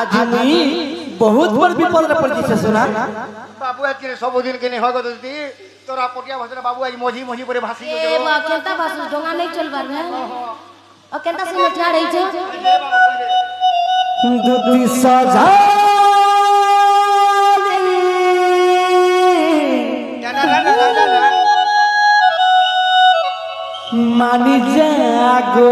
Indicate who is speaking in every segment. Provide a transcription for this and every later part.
Speaker 1: आज मुई बहुत बड़ विपद रे पड़ जिसे सुना
Speaker 2: बाबू आज के सब दिन के नहीं होगो दती तोरा पटिया भाषा बाबू आज मोजी मोजी परे भासी
Speaker 3: ए बा केनता भाषा डोंगा नहीं चलबार में और केनता से मठा रही छे
Speaker 1: दुती सजा मानी जागो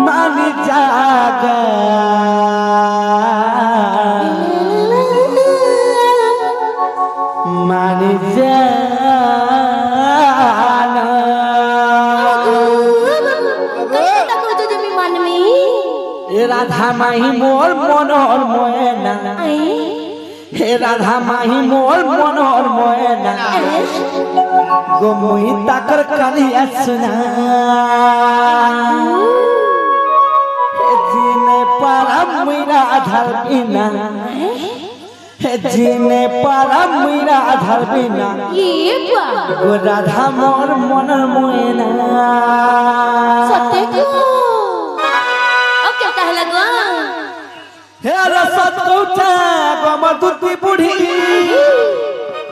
Speaker 1: मानी जागा मानी जाना
Speaker 3: केनता को तो जमी मन में
Speaker 1: ए राधा माही मोर मनोर मोयना हे राधा माही मोर मनोर मोयना गोमुई ताकर कालिया सुना हे जीने पारा मीरा आधार बिना हे जीने पारा मीरा आधार बिना
Speaker 3: ये बा
Speaker 1: गो राधा मोर मनोर मोयना
Speaker 3: सत्य को ओ केनता है लगवा
Speaker 1: हे रसत कौठा गमर दूती बुढ़ी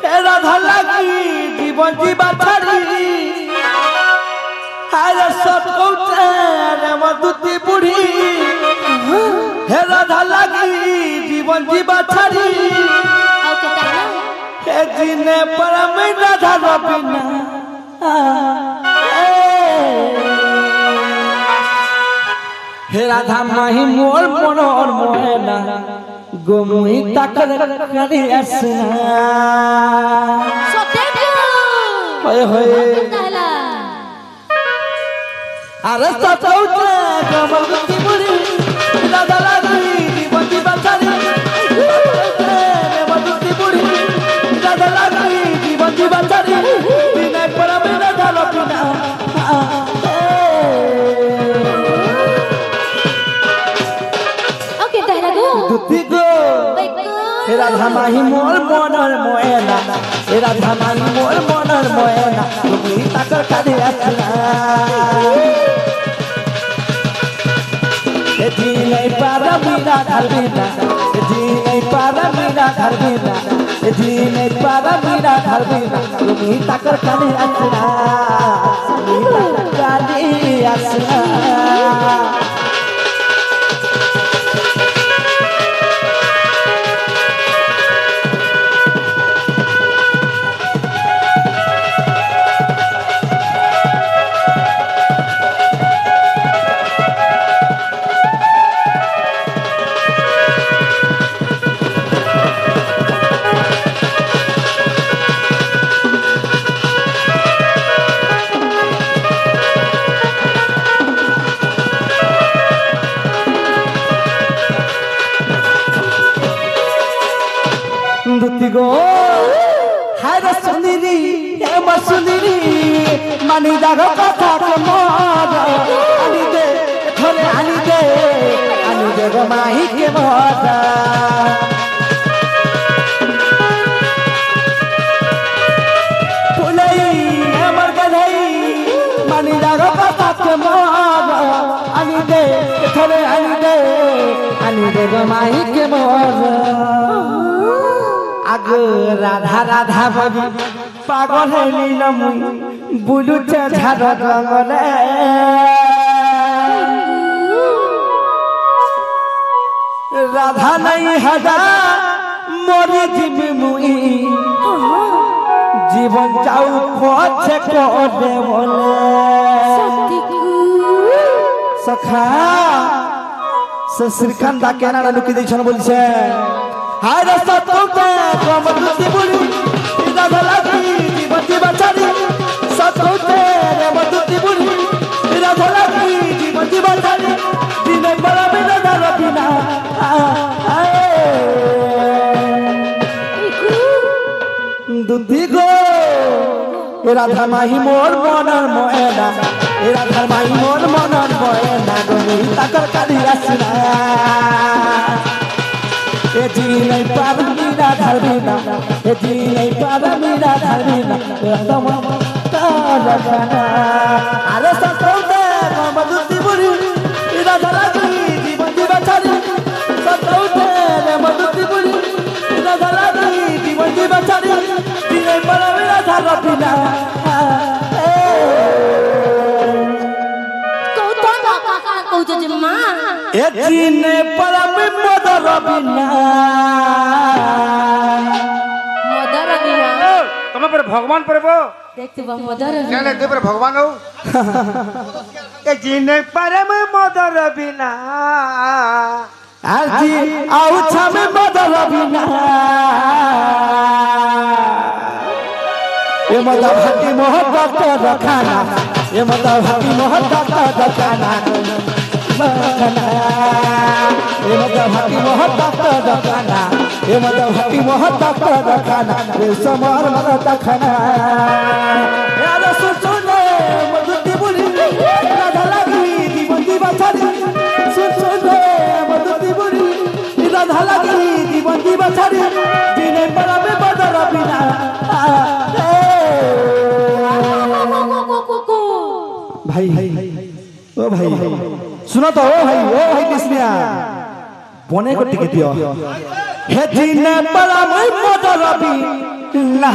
Speaker 1: हे राधा लागी जीवन जीवा छाड़ी हे रसत कौठा गमर दूती बुढ़ी हे राधा लागी जीवन जीवा छाड़ी
Speaker 3: और केनता है
Speaker 1: हे जीने परम राधा रबिना हे राधा माही मोर मनोर मोयना गोमुई ताकर करिया सुना
Speaker 3: सत्य को
Speaker 1: होय होय
Speaker 3: केनता है
Speaker 1: अरे सतौता कमल की बुढ़ी राधा लागी जीवन जीवा छाड़ी मधुती बुढ़ी राधा लागी जीवन जीवा छाड़ी बिना परम राधा रबिना
Speaker 3: ओ केनता है लगो
Speaker 1: दुती गो हे राधा माही मोर मनर मोयना हे राधा माही मोर मनर मोयना तुमी ताकर कादिया सुना हे जी नहीं पारा मीरा धरबिना हे जी नहीं पारा मीरा धरबिना हे जी नहीं पारा मीरा धरबिना तुमी ताकर कादिया सुना तुमी ताकर कादिया सुना दुतिगो हाय सुंदरी हे मसुंदरी मानी दाग कथा के मोर आनी दे थोरे आनी दे गो माही के मोर फुलई हमर गधई मानी दाग कथा के मोर आनी दे थोरे आनी दे गो माही के मोर आग राधा राधा बबी पागल है नीलमुई बुलुचे झाड़ रंगले राधा नहीं हदा मोरी जीवी मुई जीवन जाऊ पछे को दे बोले सखा श्रीकांत केना लुकी दिछन बोलছে हाय रास्ता तोते कमर दूती बुढ़ी राधा लागी जीवन जीवा छाड़ी सतोते मधुती बुढ़ी राधा लागी जीवन जीवा छाड़ी दिने बड़ा में राधा रबिना दूती गो राधा माही मोर मनर मोयना राधा माही मोर मनर मोयना गोनी ताकर कालिया सुना ए जी नहीं पार मीरा धरबिना ए जी नहीं पार मीरा धरबिना रखना अरे सतौते मधुती बुरी राधा लागी जीवन जीवा छाड़ी सतौते मधुती बुरी राधा लागी जीवन जीवा छाड़ी दिने पर राधा रबिना दिने पर मदर रबिना
Speaker 2: তুমি পরে ভগবান পড়ব
Speaker 3: দেখতে বা মদর
Speaker 2: জানে তুই পরে ভগবান হও এ জিনে পরম মদর বিনা
Speaker 1: আজি আউ ছামে মদর বিনা এ মদা ভাটি মোহব্বত রখানা এ মদা ভাটি মোহব্বত রখানা এ মদা ভাটি মোহব্বত রখানা এ মদা ভাটি মোহব্বত রখানা এ সমর মদত খানা यार सुने मधुती बुरी राधा लागी जीवन जीवा छाड़ी सुने मधुती बुरी राधा लागी जीवन जीवा छाड़ी दिने बड़ा में बदर बिना भाई ओ भाई सुनो तो ओ भाई कृष्णिया बने को टिके दियो हे दिने बड़ा में बदर बिना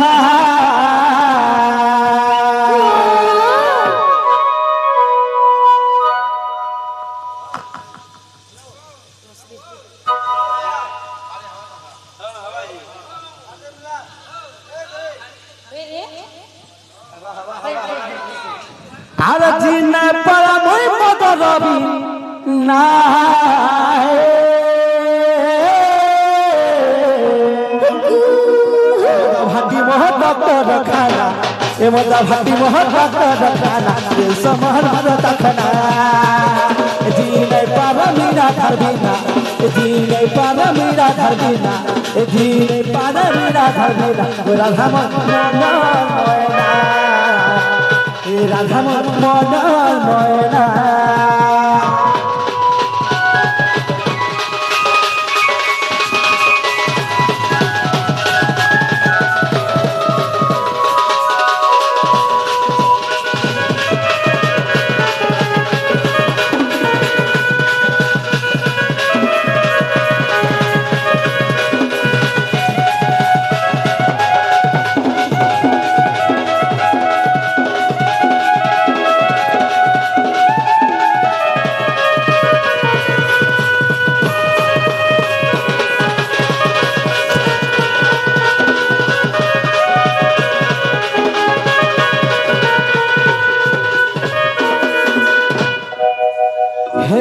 Speaker 1: अरे जीने पड़ा मुई मदर बिना भाटी मोहब्बत रखाना ए मदा भाटी मोहब्बत रखाना ये समहर मदत खाना जीने पड़ा मीरा धर बिना जीने पड़ा मीरा धर बिना जीने पड़ा मीरा धर बिना राधा मोहना राधा मोहना मोहना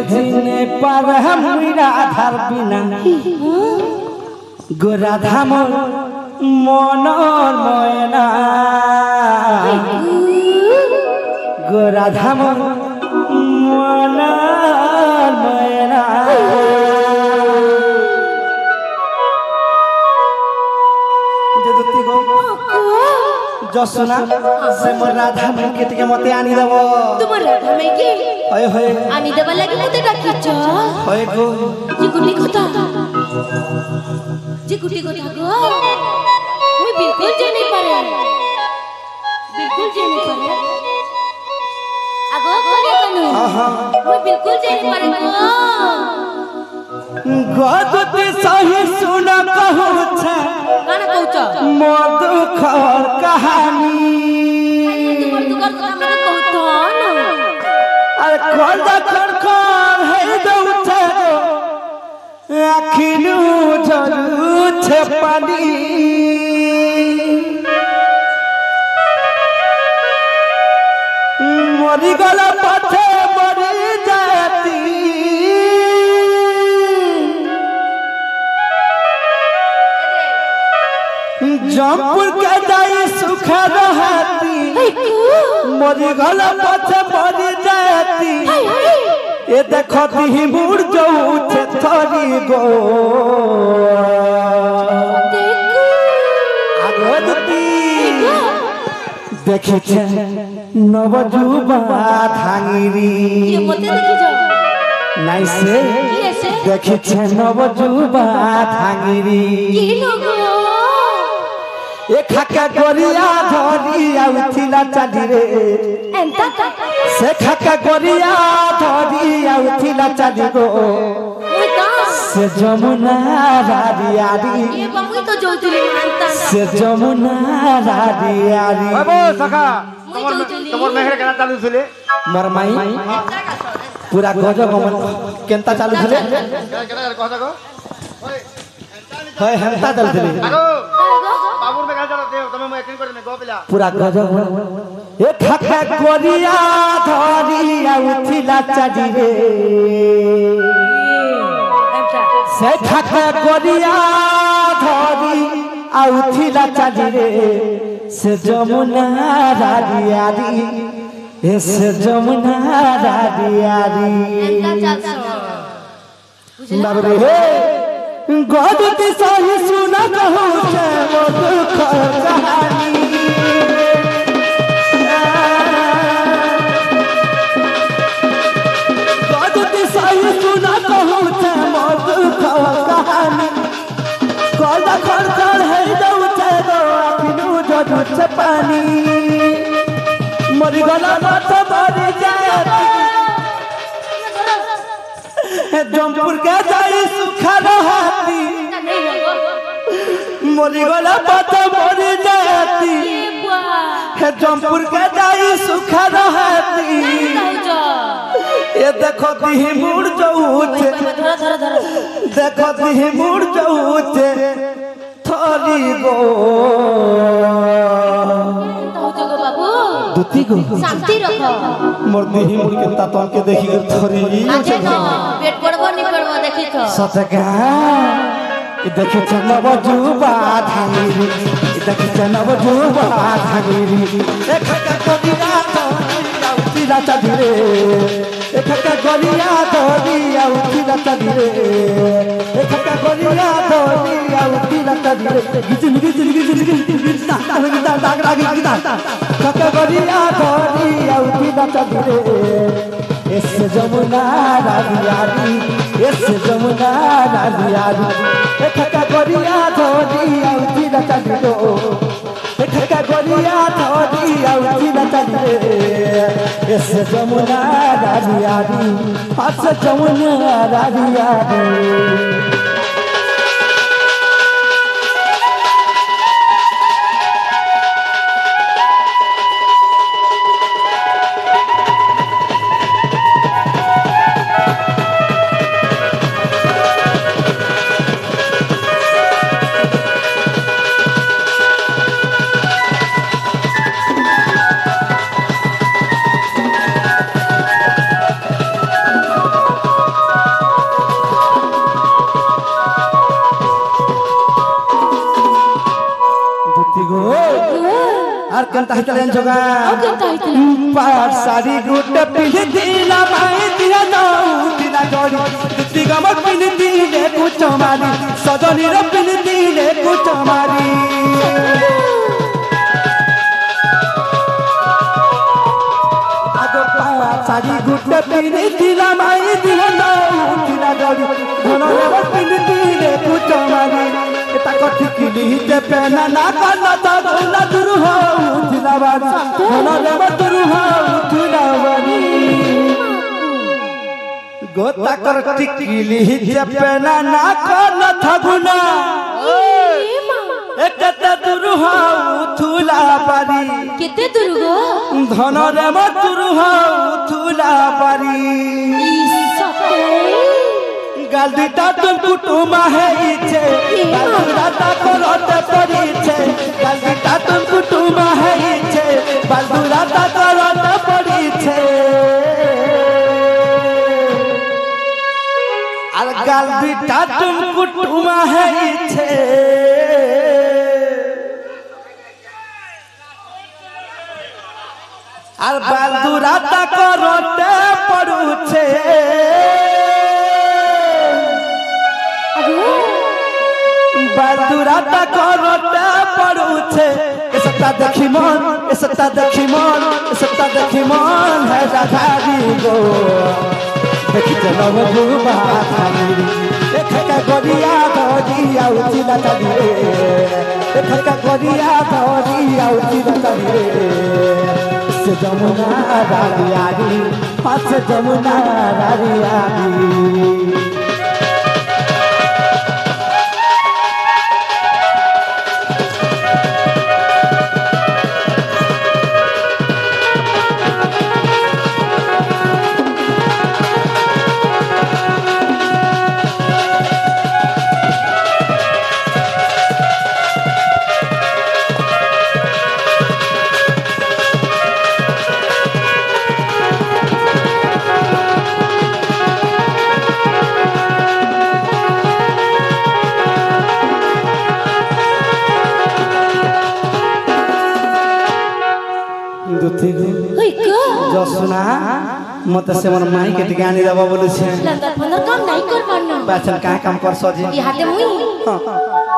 Speaker 1: जिने पर मीरा धर बिना गोराधा मोर मनर मयना गोराधा मोर मनर मयना जसुना से मोर राधा में के मते आनी देबो
Speaker 3: तुम राधा में के
Speaker 1: होय होय
Speaker 3: आनी देबा लागि मते डाकिछ
Speaker 1: होय गो
Speaker 3: जी गुटी কথা गो मैं बिल्कुल जे नहीं पारे आगो करे कनु
Speaker 1: हां
Speaker 3: मैं बिल्कुल जे नहीं पारे गो
Speaker 1: गदते सही सुन कहू छ
Speaker 3: गाना कहू छ
Speaker 1: मधुखर कहानी
Speaker 3: तुम दुकर কথা মানে कहू तो न
Speaker 1: अरे खोजा खर है दउ छ आखिनु जरू छ पानी मरी गला पथे मरी जाती जमपुर के जाई सुख रहती मरी गला पथे मरी जाती ये देखो दी मुड़ जाऊ छे थरी गो आगोदती देखी छे नवजुबा धांगिरी
Speaker 3: ये मते देखि जाओ
Speaker 1: नाई से देखी छे नवजुबा धांगिरी
Speaker 3: की लोगो
Speaker 1: ए खाका गोरिया धरिया उठिला चाली रे
Speaker 3: एंता
Speaker 1: से खाका गोरिया धरिया उठिला चाली गो
Speaker 3: मुई तो
Speaker 1: से जमुना रारियारी
Speaker 3: ये बमुई तो जोतुली मानता
Speaker 1: से जमुना रारियारी
Speaker 2: बाबू सखा
Speaker 3: मुई जोतुली
Speaker 2: तमर मेहर केना चालू छले
Speaker 1: मोर माई पूरा गजब केनता चालू छले
Speaker 2: केना कहता को ओए
Speaker 1: है हंता चल छले
Speaker 2: आगो बाबूर में केना चालू दे तमे मैं एक्टिंग कर में गो पिला
Speaker 1: पूरा गजब ए खाका गोरिया धरिया उठिला चाली रे से खाका गोरिया धरी उठिला चाली रे से जमुना रारियारी ए से जमुना रारियारी
Speaker 3: एंता चल
Speaker 1: बाबरे हे गदती सही सुना कहूँ से वो दुख कहानी गदती सही सुना कहूँ से वो दुख कहानी कल खर है जाऊ से दो अखिनु जदू से पानी मरी गला बात मरी जाए जमपुर के जाई सुखा रहती मरी गला बात मरी जाती जमपुर के जाई सुखा रहती ये देखो दिही मुड़ जाऊचे देखो दिही मुड़ जाऊचे थोड़ी गो दुती गो
Speaker 3: शांति रखो
Speaker 1: मोर दिही मुड़ के तातन के देखी के थोड़ी
Speaker 3: आजे न पेट पड़बो नि पड़बो देखी तो
Speaker 1: सतका देखे चनब जुबा धागीरी देखे चनब जुबा धागीरी एक का गोरिया धरिया उठिला चाली रे एक का गोरिया धरिया उठिला चाली रे एक का गोरिया धरिया उठिला चाली रे गिजिन गिजिन गिजिन गिजिन ता दाग लागी गिता का गोरिया धरिया उठिला चाली रे एस जमुना रारियारी एस जमुना रारियारी एक का गोरिया धरिया उठिला चाली रो एक का गोरिया धरिया उठिला चाली रे एस जमुना रारियारी एस जमुना रारियारी আর কেনতা হইতলেন জগা পার সারি গুট পিন্ধি দিলা মাই দিয়া দাও দিলা জড়ি দিতি গম পিন্ধি দিলে কুচ মারি সজনি র পিন্ধি দিলে কুচ মারি আগো পার সারি গুট পিন্ধি দিলা মাই দিয়া দাও দিলা জড়ি ধন র পিন্ধি দিলে কুচ মারি ताको ठिकली ते पेना ना काना ता गोला दुरु हो उठिलाबारी होना देव दुरु हो उठिलाबारी गोता कर ठिकली ते पेना ना काना थगुना एकते दुरु हो उठिलाबारी
Speaker 3: केते दुरु गो
Speaker 1: धन देव दुरु हो उठिलाबारी गालदीटा तुम कुटुमा है इचे बालदुराता करते पड़ीचे गालदीटा तुम कुटुमा है इचे बालदुराता करते पड़ीचे और गालदीटा तुम कुटुमा है इचे और बालदुराता करते पड़ूचे बालदुराता करते पड़ूचे ए सत्ता देखी मन है राधारी गो देखी चलो जुबा धागीरी एक का गोरिया धरिया उठिला चाली रे खका गरिया धरी आउती रतरी से जमुना रारियारी पास जमुना रारियारी जसुना मत से मोर माई के टिकानी दबा बोले छे
Speaker 3: लंदर फंदर काम नहीं कर पाना
Speaker 1: पाछन का काम कर सो जी
Speaker 3: हाथे मुई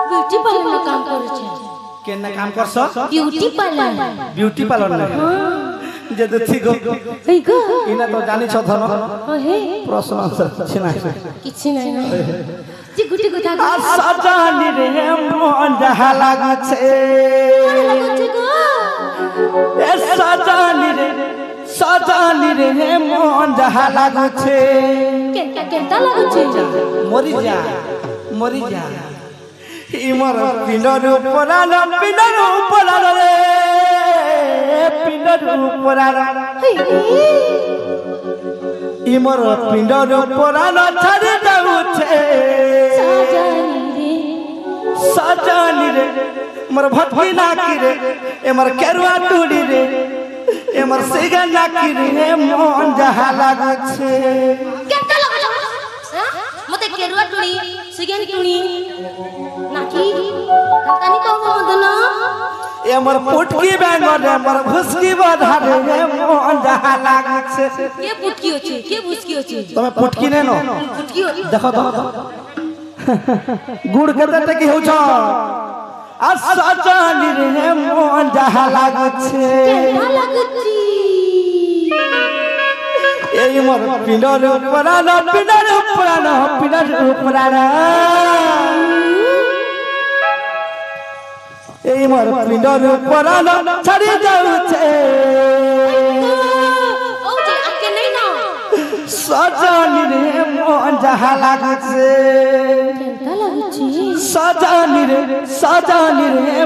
Speaker 3: ब्यूटी पार्लर में काम करे छे
Speaker 1: केना काम कर सो ब्यूटी पार्लर में जे देखि गो
Speaker 3: हई गो
Speaker 1: इना तो जानि छ धन
Speaker 3: हे
Speaker 1: प्रश्न आंसर छिना
Speaker 3: किछि नहीं ना जी गुटी गुटा
Speaker 1: सजानी रे मन जहा लागु छे ए सजानी रे मन जहा लागु छे
Speaker 3: केनता लागु छे
Speaker 1: मरी जा इमर पिंडर उपराल रे पिंडर उपराल इमर पिंडर उपराल छाड़ी जाउ छे सजानी रे मोर भटकी नाकी रे एमर केरुआ टूडी रे एमर सिगा नाकी रे मन जहा लागु छे
Speaker 3: केनता लागु छ मते केरुआ टूडी सिगा टूडी नाकी हतानी को मदन
Speaker 1: एमर पुटकी बैंगर रे एमर भुसकी बधा रे मन जहा लागु छे
Speaker 3: के पुटकी होछे के भुसकी होछे
Speaker 1: तमे पुटकी ने नो
Speaker 3: पुटकी
Speaker 1: देखो गुड़ केते टकी हो छ आ सजानी रे मन जहा लागु छे
Speaker 3: केनता लागु छी
Speaker 1: ए मोर पिंडर उपराल ए मोर पिंडर उपराल छड़ी जाउ छे
Speaker 3: ओ जे आके नहीं ना
Speaker 1: सजानी रे मन जहा लागु छे
Speaker 3: केनता लागु छी
Speaker 1: सजानी रे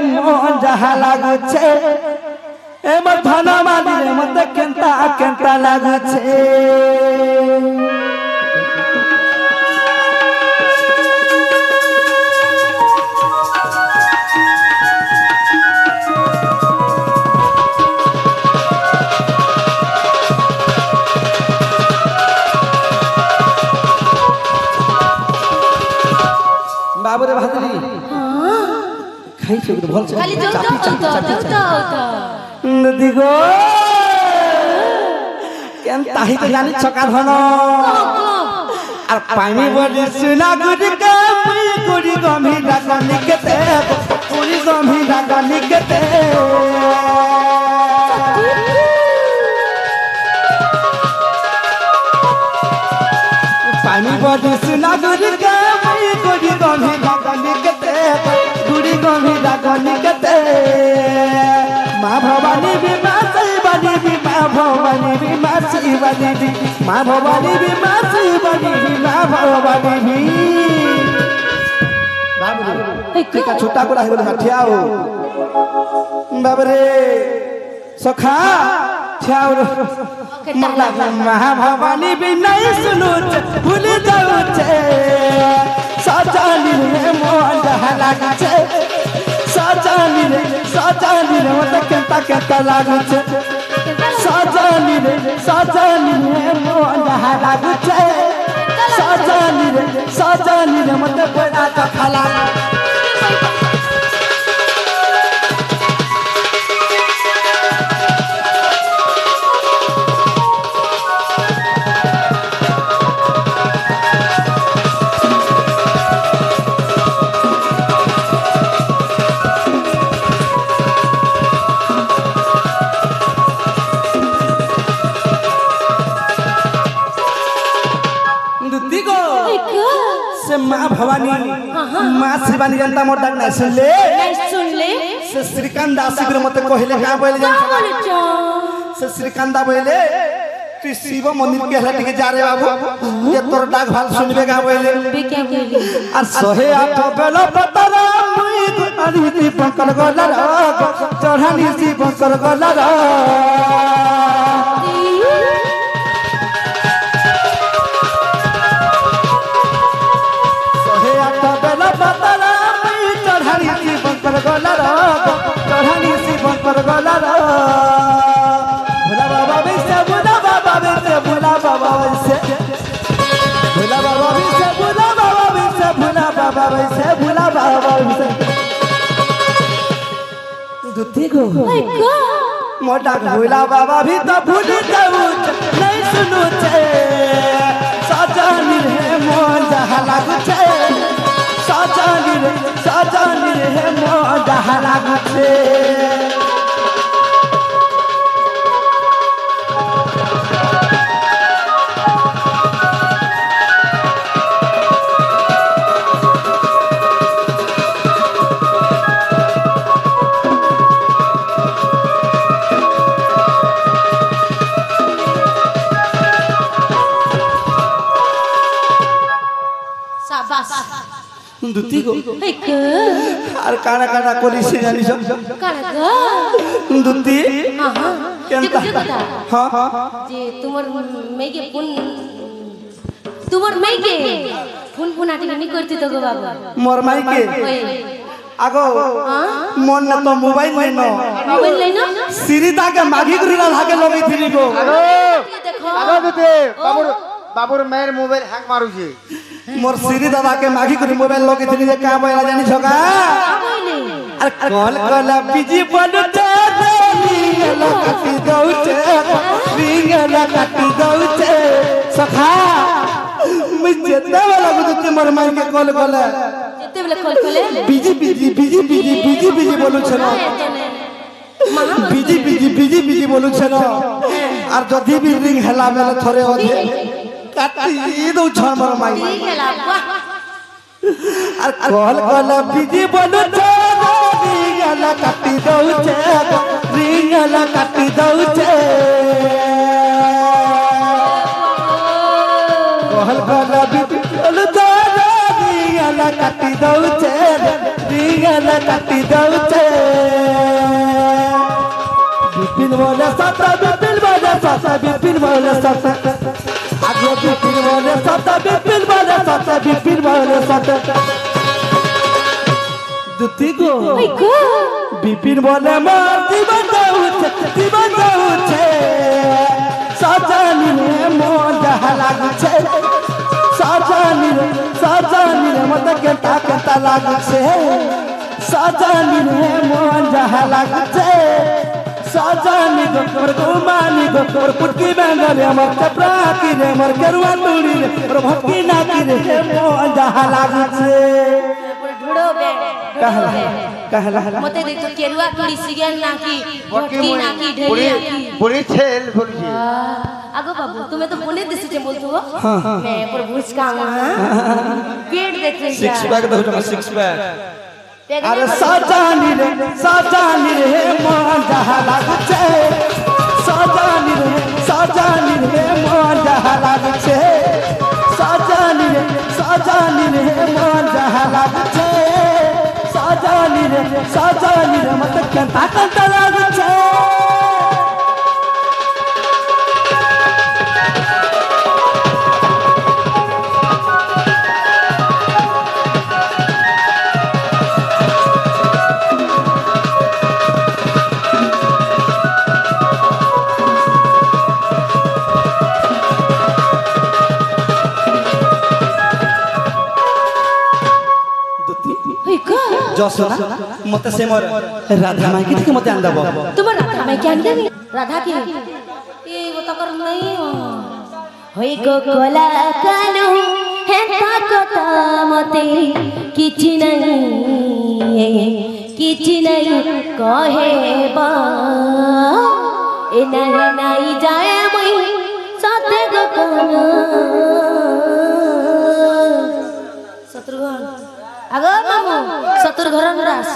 Speaker 1: मन जहा लागु छे ए मोर धना माली रे मते केनता लागु छे बाबू रे भादली
Speaker 3: हां
Speaker 1: खाई छ भल छ
Speaker 3: खाली जाऊ
Speaker 1: नदी गो केन ताही तो जानी छका धन আর পানি বলি সুনা গুড়ি কে গুড়ি গমি ডাকা নিকেতে পুরি গমি ডাকা নিকেতে পানি বলি সুনা গুড়ি কে গুড়ি গমি ডাকা নিকেতে গুড়ি গমি ডাকা নিকেতে মা ভবানী বিমা শিবানী বিমা ভবানী বিমা শিবানী মা ভবানী বিমা শিবানী বিমা ভবানী বাবরে টিকা ছুটা কোড়া হেবলে মাঠিয়াও বাবরে সখা ছিয়াও মলা মা ভবানী বিনা শুনো ভুলে যাওছে সাজানি রে মন জহা লাগছে সাজানি রে মত কেনতা লাগছে সাজানি রে মন জহা লাগছে সাজানি রে মত বড়া খালা माँ भवानी माँ शिवानी जनता मोर डाक नहीं सुन ले से श्रीकांत दासी गुरु मते कहले का बोले
Speaker 3: का
Speaker 1: जान
Speaker 3: बोलछो
Speaker 1: से श्रीकांत दा बोले तू शिव मंदिर के हला टिके जा रे बाबू ये तोर डाक भाल सुनबे का बोले
Speaker 3: बे क्या बोली
Speaker 1: आ 108 बेला पतरा मुई अरिति पंकल गला चढ़ानी सी पंकल गला चढ़ानी सी बंकर गला भोला बाबा वैसे भोला बाबा वैसे भोला बाबा वैसे भोला बाबा वैसे भोला बाबा वैसे भोला बाबा वैसे भोला बाबा वैसे दुती को मोटा भोला बाबा भी तो भूल जाऊ नहीं सुनो छे सजानी रे मन जहा लागू छे सजानी रे मन जहा लागू छे दुती को আর কানা কানা করিস জানিস
Speaker 3: কানা গো
Speaker 1: দুতি
Speaker 3: हां
Speaker 1: কেনতা
Speaker 3: हां
Speaker 1: हां
Speaker 3: যে তোমার মেগে তোমার মেগে ফোন আটি নি করতে তো গো বাবা
Speaker 1: মোর মাইকে আগো মন না তো মোবাইল নাই ন
Speaker 3: মোবাইল নাই না
Speaker 1: সিরিতা के মাগি করিলা লাগে লগি থিনি গো
Speaker 2: আগো
Speaker 3: দেখো
Speaker 2: আগো দুতে বাবুর মেয়ের মোবাইল হ্যাং মারুছে
Speaker 1: मोर सिरी दादा के मागी करी मोबाइल लोगे थी जे का बोला जानी छका अरे कॉल कॉल बिजी बनते रिंगला काटी दउचे रिंगला काटी दउचे सखा मैं जेते वाला गुदते मोर माई के कॉल कॉल
Speaker 3: जेते वाला कॉल कॉल
Speaker 1: बिजी बोलु छनो बिजी बोलु छनो और जदी भी रिंग हला मेले थोरे होते काटी दो छन मोर माई अरे कॉल कॉल बिजी बोलु छे रिंगला काटी दउचे रिंगला काटी दउचे कॉल कॉल बिजी बोलु छे रिंगला काटी दउचे रिंगला काटी दउचे बिपिन बोले साता बिपिन बोले साता बिपिन बोले साता आगे बिपिन बोले साता बिपिन बोले साता बिपिन बोले साता दुती को बिपिन बोले मार जीवन जाऊ छे साजानी रे मोन जहा लागू छे साजानी रे मत केता लागू छे साजानी रे मोन जहा लागू छे साजानी गो गुमानी गो पुटकी बेंगले हमर कपड़ा की रे हमर केरुआ टूरी रे और भक्की ना की रे मोन जहा लागू छे
Speaker 3: ढुड़ो बे
Speaker 1: कहला
Speaker 3: मते दे तो केरुआ टूरी सिगन ना की भक्की ना की ढेली
Speaker 2: बुरी छेल बोलছি
Speaker 3: আগো বাবু তুমি তো ফোনে দিছিতে বলতো मैं पर भूस का पेट देख रही
Speaker 1: सिक्स पैक दो सिक्स पैक अरे साजानी रे मोन जहा लागू छे साजानी रे मोन जहा लागू छे साजानी रे मोन जहा लागू छे साजानी रे मत कंता लागू छे जसना मते से मोर राधा माई के मते आंदब
Speaker 3: तुम राधा माई के आंदब राधा के ये वो तो कर नहीं होई गो कोला कानो है ताकता मते किछि नहीं कहे बा ए नहीं जाए मई साथे गो कानो शत्रुघ्न आगो मामू शत्रुघ्न रास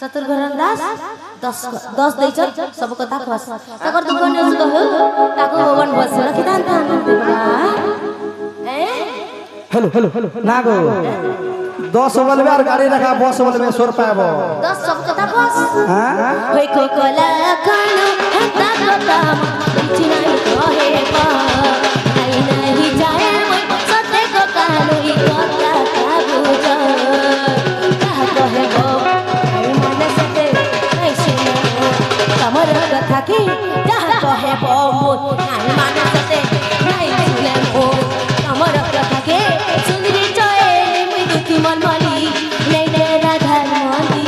Speaker 3: शत्रुघ्न दास 10 देछ सब कथा खस तकर दुकान ने कह ताको भवन बस रखिदान था
Speaker 1: हेलो हेलो ना गो 10 बोलबे और गाड़ी रखा 10 बोलबे 100 पाबो
Speaker 3: 10 सब कथा खस
Speaker 1: हां
Speaker 3: होय को कला खानो हता कथा चिनाई कहे पा नहीं जाए मैं सते को कालो ई कथा काबू जा कहा कहे गो आई मन सते ऐसे कमर कथा की कहा कहे बो आई मन सते नहीं सुने ओ कमर कथा के सुंदरी चोए मैं दुखी मन माली नहीं दे राधा माली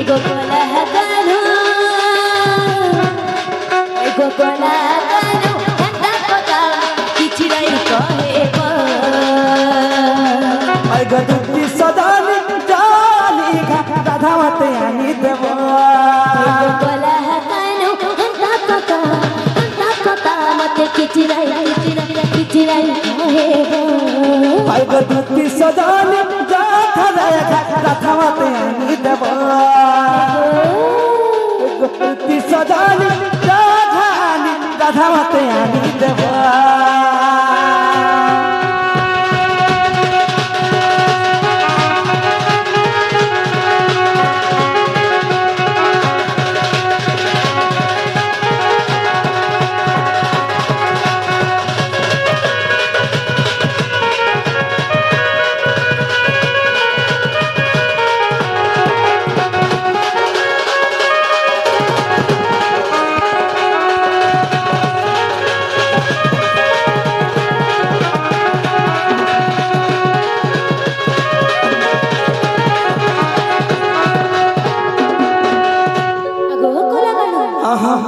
Speaker 3: एगो कोला कानो एगो कोला कानो हता कथा किछि नहीं कहे पा
Speaker 1: आई गदुती सदानी जानी राधा मते आनी देबो
Speaker 3: कोला कानो हता कथा मते किछि नहीं कहे
Speaker 1: आई गदुती सदानी राधा मते आनी देबो गदुती सदानी राधा मते आनी देबो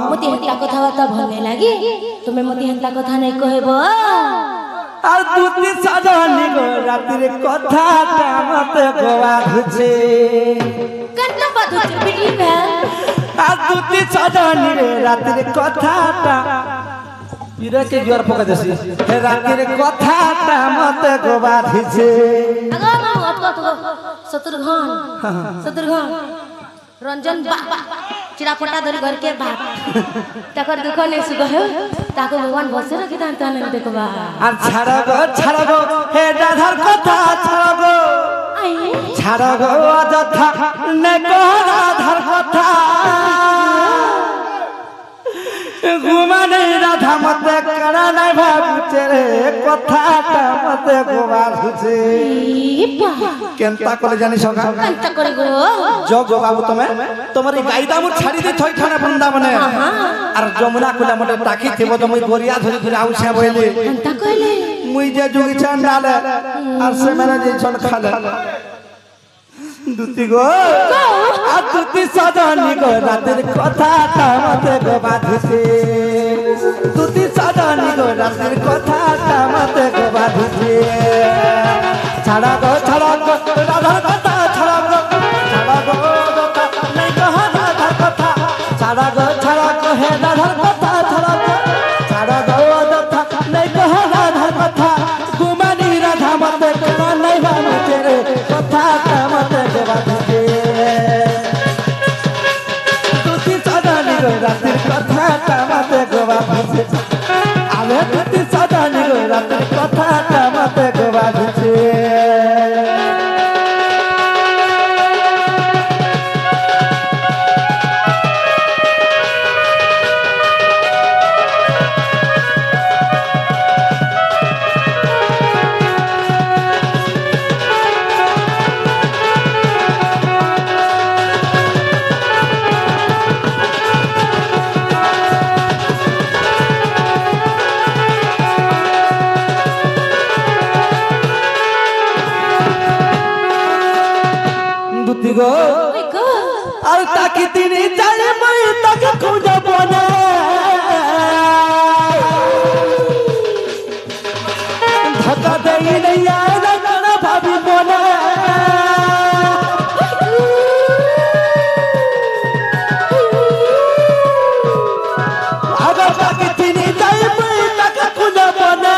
Speaker 3: मते हंता कथाबार्ता भले लागी तुमे मते हंता कथा नहीं कहबो
Speaker 1: আর দুটি সাজানি গো রাতের কথাটা মতে গোয়া ঘুছে
Speaker 3: कंटा बाधु बिटली भे
Speaker 1: আর দুটি সাজানি রে রাতের কথাটা ইরে কে জোর পকা দেছি হে রাতের কথাটা মতে গোয়া ঘুছে
Speaker 3: अगो मामू अत शत्रुघ्न रंजन बा चिरापटा धरी घर के बाप तकर दुख ने सुगह ताको भगवान बसे रखी दान तान देखबा
Speaker 1: আর ছাড়া গো হে রাধার কথা ছাড়া গো অযথা নে কো রাধার কথা ঘুমানে রাধা মতে করা নাই ভাবুছে রে কথাটা মতে গোবা ঘুছে কেনতা করে জানি সকা
Speaker 3: कंटा करे गो
Speaker 1: জগ বাবু তুমি তোমার এই গাইদা মু ছাড়ি দে থই থানা বৃন্দাবনে আর যমুনা কুলা মতে টাকি থিব তুমি গরিয়া ধরি ধরি আউছে বইলে
Speaker 3: कंटा कहले
Speaker 1: মুই যে যোগী চান্ডালে আর সে মেরা যে ছন খালে দুতি গো আর দুতি সাজানি গো রাতের কথাটা মতে গো বাঁধিছে দুতি সাজানি গো রাতের কথাটা মতে গো বাঁধিছে ছাড়া গো রাধার কথা ছাড়া গো কথা নাই গো রাধার কথা ছাড়া গো হে রাধার কথা ছাড়া গো কথা নাই গো রাধার কথা গুমানি রাধা মতে কোনা নাই ভাবছে রে কথাটা মতে গো বাঁধিছে দুতি সাজানি গো রাতের কথাটা মতে গো বাঁধিছে আলে দুতি সাজানি গো রাতের কথাটা মতে গো বাঁধিছে দুতি গো
Speaker 3: ओए गो
Speaker 1: আর তাকে তিনি জানে মই তাকে খুঁজব না ধকা দেই নাই আর না ভাবিব না আবার তাকে তিনি জানে মই তাকে খুঁজব না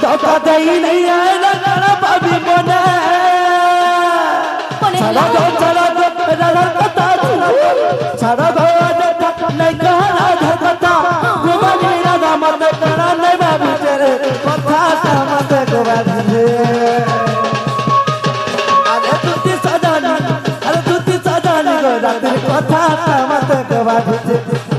Speaker 1: ধকা দেই নাই আর না ভাবিব না ছাড়া ঘর নাই কারা কথা গোবানি রাধা মত প্রাণ নাই বাবুছে রে কথাটা মত গোবানি আরে তুই সাজানি গো রাতের কথাটা মত গোবানি